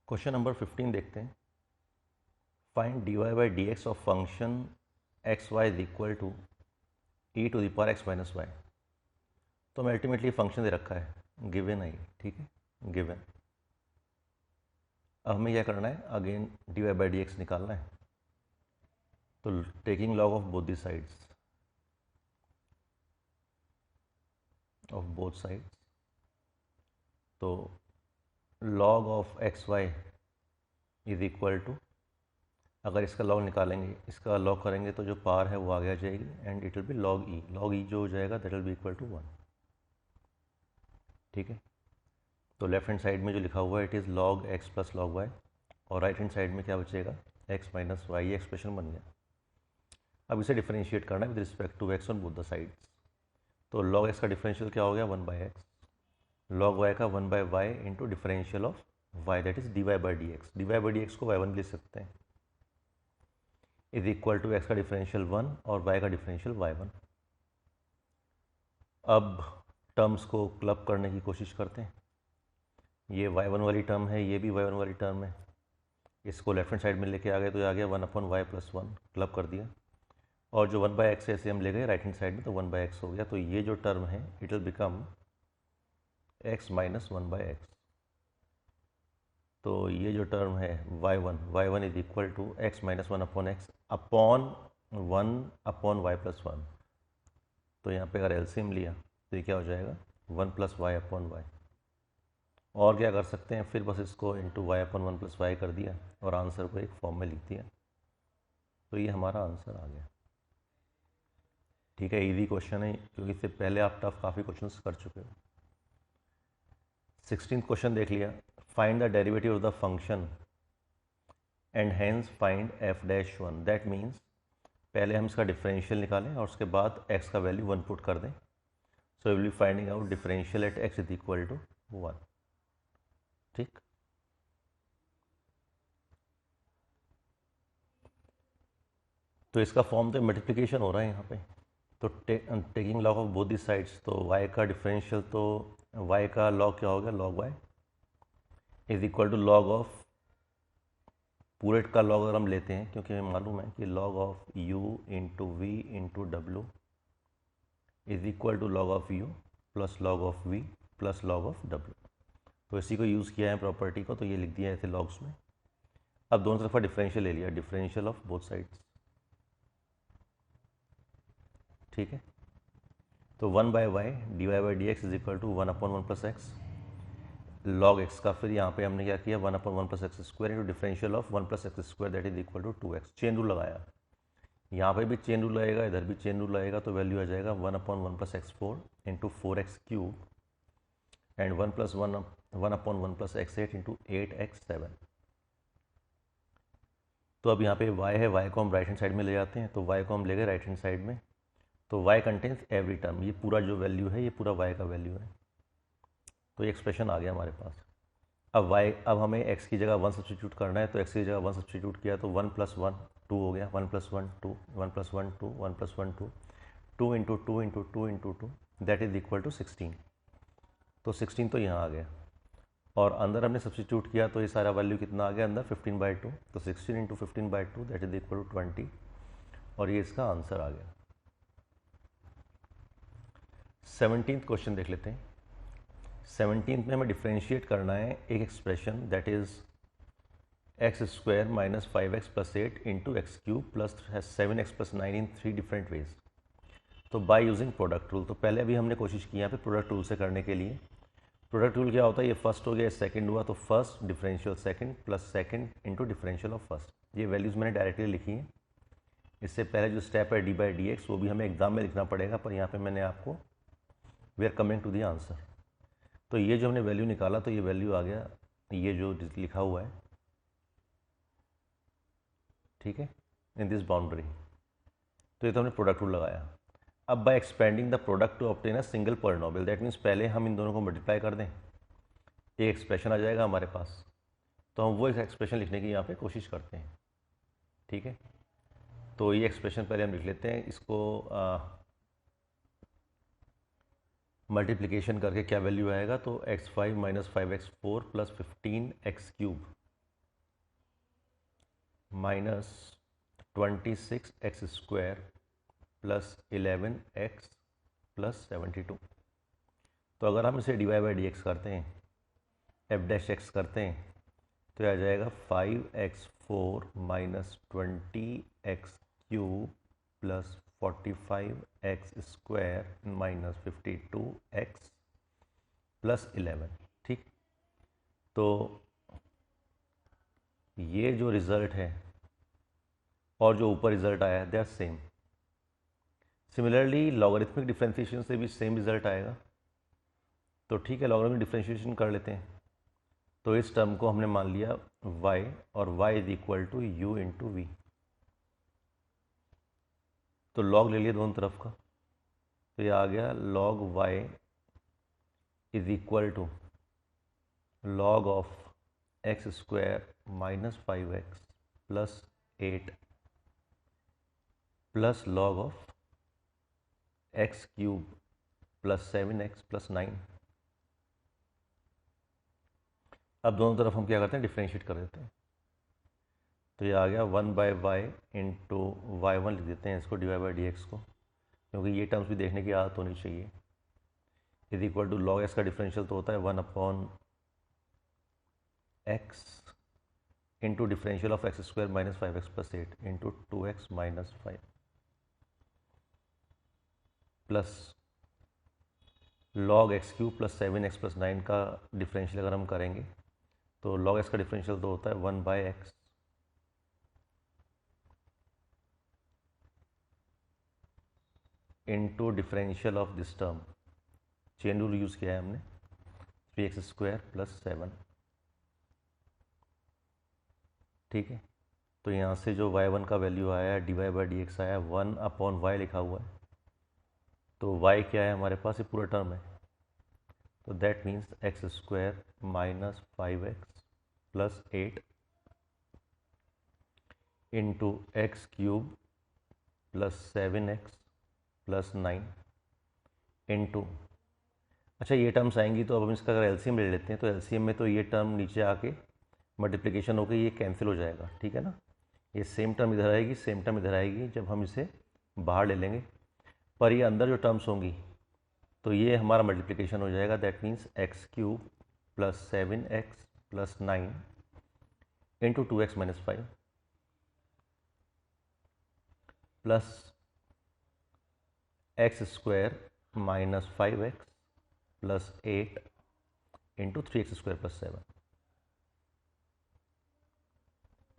Question number 15 देखते हैं। Find dy by D x of function x Y is equal to e to the power x minus y. तो हमें ultimately function दे रखा है, given है ये, ठीक है, गिवन। अब हमें क्या करना है, again dy by D X निकालना है। तो taking log of both the sides तो log of X Y is equal to, अगर इसका लॉग निकालेंगे, इसका लॉग करेंगे तो जो पावर है वो आगे आ जाएगी and it will be log E जो हो जाएगा that will be equal to 1। ठीक है, तो लेफ्ट हैंड साइड में जो लिखा हुआ है it is log x plus log y, और राइट हैंड साइड में क्या बचेगा, एक्स माइनस वाई। ये एक्सप्रेशन बन गया। अब इसे डिफरेंशिएट करना है with respect to x on both the sides. तो लॉग एक्स का डिफरेंशियल क्या हो गया, 1 बाई एक्स, लॉग वाई का 1 by y into differential of y that is d Y by D x. D Y by D x को y1 लिख सकते हैं, इज इक्वल टू एक्स का डिफरेंशियल 1 और y का डिफरेंशियल y1। अब terms को क्लब करने की कोशिश करते हैं। ये y1 वाली टर्म है, ये भी y1 वाली टर्म है, इसको लेफ्ट हैंड साइड में लेके आ गए तो ये आ गया 1 अपॉन वाई प्लस 1, क्लब कर दिया। और जो 1 बाई एक्स ऐसे हम ले गए राइट हैंड साइड में तो 1 बाई एक्स हो गया। तो ये जो टर्म है it will become x minus 1 by x. तो ये जो टर्म है y1 is equal to x minus 1 upon x upon 1 upon y plus 1। तो यहाँ पे अगर एलसीएम लिया तो ये क्या हो जाएगा, 1 प्लस वाई अपॉन वाई। और क्या कर सकते हैं, फिर बस इसको into y upon 1 plus y कर दिया और आंसर को एक फॉर्म में लिख दिया। तो ये हमारा आंसर आ गया। ठीक है, इजी क्वेश्चन है क्योंकि इससे पहले आप टफ काफ़ी क्वेश्चंस कर चुके हो। 16th क्वेश्चन देख लिया। Find the derivative of the function and hence find f dash 1। That means पहले हम इसका डिफरेंशियल निकालें और उसके बाद एक्स का वैल्यू 1 पुट कर दें। So we will be finding out differential at x is equal to 1। ठीक, तो इसका फॉर्म तो मल्टीप्लिकेशन हो रहा है यहाँ पे। तो taking log of both the sides, तो y का डिफरेंशियल, तो y का लॉग क्या हो गया, log y is equal to log of, पूरे का लॉग अगर हम लेते हैं क्योंकि हमें मालूम है कि log of u into we into डब्ल्यू is equal to log of u plus log of v plus log of w। तो इसी को यूज़ किया है प्रॉपर्टी को, तो ये लिख दिया है ऐसे लॉग्स में। अब दोनों तरफ का डिफरेंशियल ले लिया, डिफरेंशियल ऑफ बोथ साइड्स। ठीक है, तो 1 by y d Y by D x is equal to 1 upon 1 plus x log x का, फिर यहाँ पे हमने क्या किया, 1 upon 1 plus x square into differential of 1 plus x square that is equal to 2x। Chain rule लगाया, यहाँ पे भी चेन रूल लगेगा, इधर भी चेन रूल लगेगा, तो वैल्यू आ जाएगा 1 upon 1 plus x 4 into 4x cube and 1 plus 1 upon 1 plus x 8 into 8x7। तो अब यहाँ पे y है, y को हम राइट हैंड साइड में ले जाते हैं, तो y को हम ले गए राइट हैंड साइड में। तो y कंटेन्स एवरी टर्म, ये पूरा जो वैल्यू है ये पूरा y का वैल्यू है। तो ये एक्सप्रेशन आ गया हमारे पास। अब हमें x की जगह 1 सब्सटीट्यूट करना है, तो x की जगह 1 सब्सटीट्यूट किया तो 1 प्लस 1 2 हो गया, 1 plus 1 2, 1 plus 1 2, 1 plus 1 2, 2 into 2 into 2 into 2 that is equal to 16। तो 16 तो यहाँ आ गया, और अंदर हमने सब्सटीट्यूट किया तो ये सारा वैल्यू कितना आ गया अंदर, 15/2। तो 16 into 15/2 that is equal to 20, और ये इसका आंसर आ गया। 17th क्वेश्चन देख लेते हैं। 17th में हमें डिफ्रेंशिएट करना है एक expression that is x square minus 5x plus 8 into x cube plus 7x plus 9 in 3 different ways. तो बाय यूजिंग प्रोडक्ट रूल, तो पहले अभी हमने कोशिश की यहाँ पे प्रोडक्ट रूल से करने के लिए। प्रोडक्ट रूल क्या होता है, ये फर्स्ट हो गया, सेकंड हुआ, तो first differential second plus second into differential of first. ये वैल्यूज़ मैंने डायरेक्टली लिखी हैं। इससे पहले जो स्टेप है डी बाई डी एक्स वो भी हमें एग्जाम में लिखना पड़ेगा, पर यहाँ पे मैंने आपको we are coming to the answer. तो ये जो हमने वैल्यू निकाला तो ये वैल्यू आ गया, ये जो लिखा हुआ है, ठीक है, इन दिस बाउंड्री। तो ये तो हमने प्रोडक्ट रूल लगाया। अब by expanding the product to obtain a single polynomial, that means पहले हम इन दोनों को मल्टीप्लाई कर दें, एक एक्सप्रेशन आ जाएगा हमारे पास। तो हम वो एक एक्सप्रेशन लिखने की यहाँ पे कोशिश करते हैं। ठीक है, तो ये एक्सप्रेशन पहले हम लिख लेते हैं, इसको मल्टीप्लिकेशन करके क्या वैल्यू आएगा, तो x5 minus 5x4 plus 15x cube minus 26x² plus 11x plus 72। तो अगर हम इसे dy/dx करते हैं, f' करते हैं, तो आ जाएगा 5x4 minus 20x³ plus 45x² minus 52x plus 11। ठीक, तो ये जो रिज़ल्ट है और जो ऊपर रिज़ल्ट आया है they are same. Similarly logarithmic differentiation से भी सेम रिज़ल्ट आएगा। तो ठीक है, लॉगरिथमिक डिफरेंशिएशन कर लेते हैं। तो इस टर्म को हमने मान लिया y, और y is equal to u into v. तो लॉग ले लिया दोनों तरफ का, तो ये आ गया log y is equal to log of x² minus 5x plus 8 plus log of x³ plus 7x plus 9। अब दोनों तरफ हम क्या करते हैं, डिफ्रेंशिएट कर देते हैं। तो ये आ गया 1/y इंटू y1 लिख देते हैं इसको, dy/dx को, क्योंकि ये टर्म्स भी देखने की आदत होनी चाहिए। Is equal to log x का डिफरेंशियल तो होता है 1/x into differential of x² minus 5x plus 8 into 2x minus 5 plus log x³ plus 7x plus 9 का डिफरेंशियल अगर हम करेंगे तो log x का डिफरेंशियल तो होता है 1/x into differential of this term, chain rule use किया है हमने, 3x² प्लस 7। ठीक है, तो यहाँ से जो y1 का वैल्यू आया है dy/dx आया 1/y लिखा हुआ है। तो y क्या है हमारे पास, ये पूरा टर्म है, तो that means x² minus 5x plus 8 into x³ plus 7x plus 9 into, अच्छा ये टर्म्स आएंगी तो अब हम इसका अगर एलसीएम ले लेते हैं तो एलसीएम में तो ये टर्म नीचे आके मल्टीप्लिकेशन होकर ये कैंसिल हो जाएगा। ठीक है ना, ये सेम टर्म इधर आएगी, सेम टर्म इधर आएगी जब हम इसे बाहर ले लेंगे, पर ये अंदर जो टर्म्स होंगी तो ये हमारा मल्टीप्लिकेशन हो जाएगा। That means x³ plus 7x plus 9 into 2x minus 5 plus x² minus 5x plus 8 into 3x² plus 7।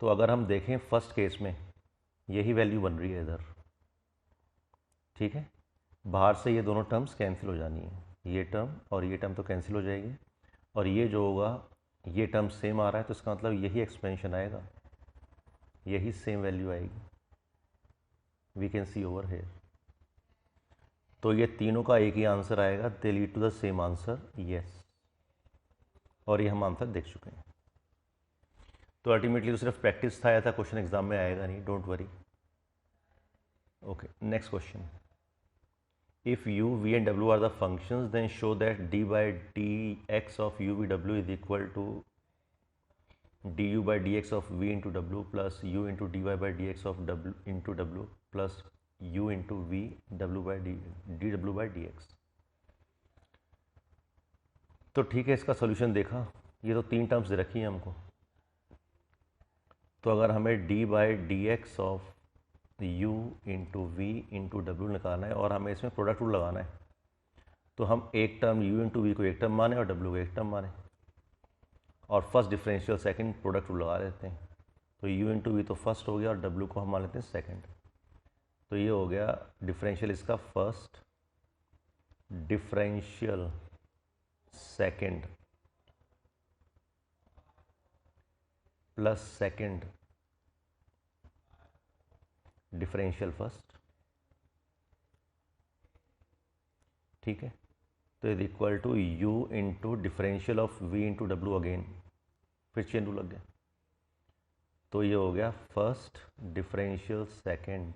तो अगर हम देखें फर्स्ट केस में यही वैल्यू बन रही है इधर। ठीक है, बाहर से ये दोनों टर्म्स कैंसिल हो जानी है, ये टर्म और ये टर्म तो कैंसिल हो जाएगी, और ये जो होगा ये टर्म सेम आ रहा है तो इसका मतलब यही एक्सपेंशन आएगा, यही सेम वैल्यू आएगी, we can see over here. तो ये तीनों का एक ही आंसर आएगा, they lead to the same answer, yes. और ये हम आंसर देख चुके हैं। तो अल्टीमेटली तो सिर्फ प्रैक्टिस था, ऐसा क्वेश्चन एग्जाम में आएगा नहीं, don't worry. Okay, next question. If u, v and w are the functions, then show that d/dx of u v w is equal to du/dx of v into w plus u into dy/dx of w into w plus u into v dw/dx। तो ठीक है, इसका solution देखा, ये तो तीन terms दे रखी हैं हमको। तो अगर हमें d/dx of u into we into डब्ल्यू निकालना है और हमें इसमें प्रोडक्ट रूल लगाना है, तो हम एक टर्म u इंटू वी को एक टर्म माने और w को एक टर्म माने, और first differential second product rule लगा देते हैं। तो u इंटू वी तो फर्स्ट हो गया और w को हम मान लेते हैं सेकंड। तो ये हो गया डिफरेंशियल इसका first, differential second plus second differential first. ठीक है, तो is equal to u into differential of v into डब्ल्यू, अगेन फिर चेन रूल लग गया। तो ये हो गया first differential second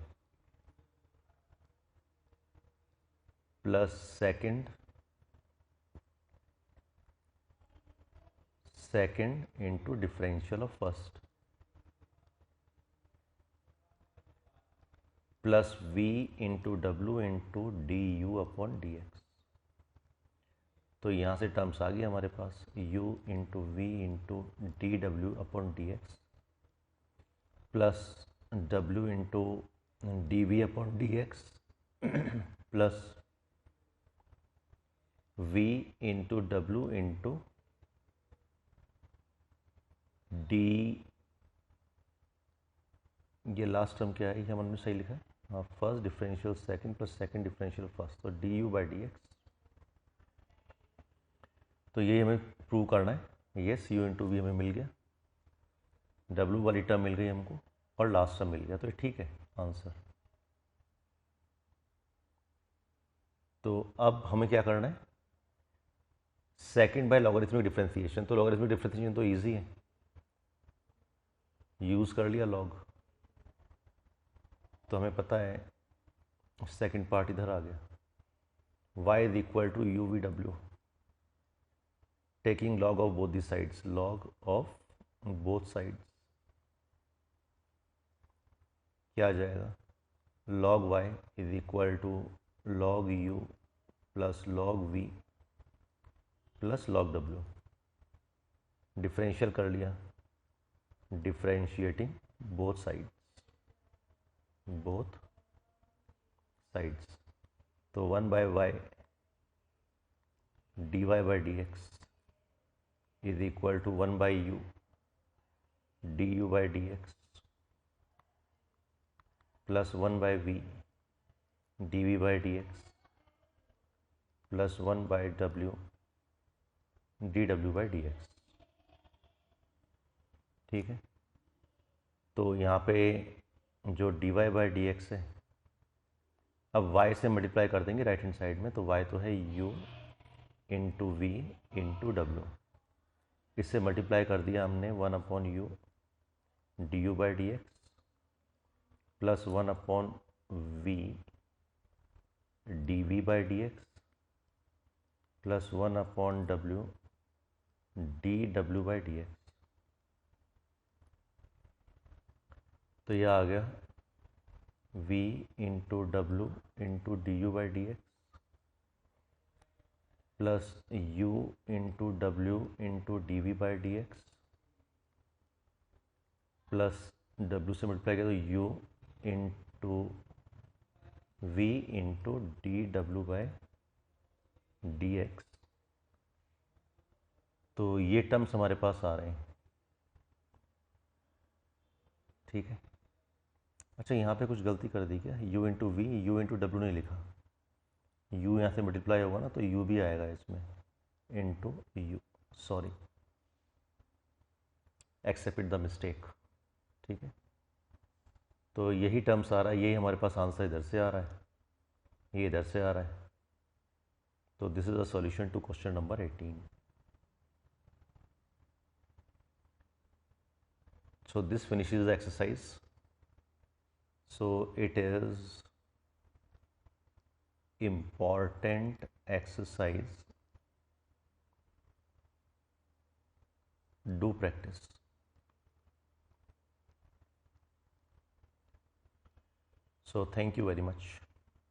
plus second into differential of first. Plus v into W into D u upon D x. तो यहाँ से टर्म्स आ गई हमारे पास u into we into d डब्ल्यू upon D x plus w into D V upon D x plus v into W into D, ये last term क्या है, ये हमने सही लिखा है, हाँ, first differential second plus second differential first, तो D you by D x. तो ये हमें प्रूव करना है। येस, यू इंटू वी हमें मिल गया, डब्ल्यू वाली टर्म मिल गई हमको और लास्ट टर्म मिल गया, तो ये ठीक है आंसर। तो अब हमें क्या करना है, सेकंड बाय लॉगरिथमिक डिफरेंशिएशन। तो लॉगरिथमिक डिफरेंशिएशन तो इजी है, यूज़ कर लिया लॉग, तो हमें पता है सेकंड पार्ट इधर आ गया, y is equal to u v डब्ल्यू, taking log of both the sides, log of both sides क्या आ जाएगा, log y is equal to log u plus log v plus log w। Differential कर लिया, differentiating both sides, both sides, तो 1 by y d Y by D x is equal to 1 by u D you by D x plus 1 by v D V by D x plus 1 by W D W by D X. ठीक है, तो यहाँ पे जो D Y by D X है, अब y से multiply कर देंगे राइट हैंड साइड में, तो y तो है u into we into W, इससे मल्टीप्लाई कर दिया हमने 1 upon U D you by D x plus 1 upon V D V by D x plus 1 upon W D W by D x. तो यह आ गया v into W into D you by D x plus u into W into D V by D x plus w से multiply किया तो u into v into d W by D x. तो ये terms हमारे पास आ रहे हैं। ठीक है, अच्छा यहाँ पे कुछ गलती कर दी क्या, u into v u into डब्ल्यू नहीं लिखा, u यहाँ से मल्टीप्लाई होगा ना तो u भी आएगा इसमें into u, sorry, except the mistake. ठीक है, तो यही टर्म्स आ रहा है, यही हमारे पास आंसर इधर से आ रहा है, ये इधर से आ रहा है। तो this is the solution to question number 18। So this finishes the exercise. So it is important exercise. Do practice. So thank you very much.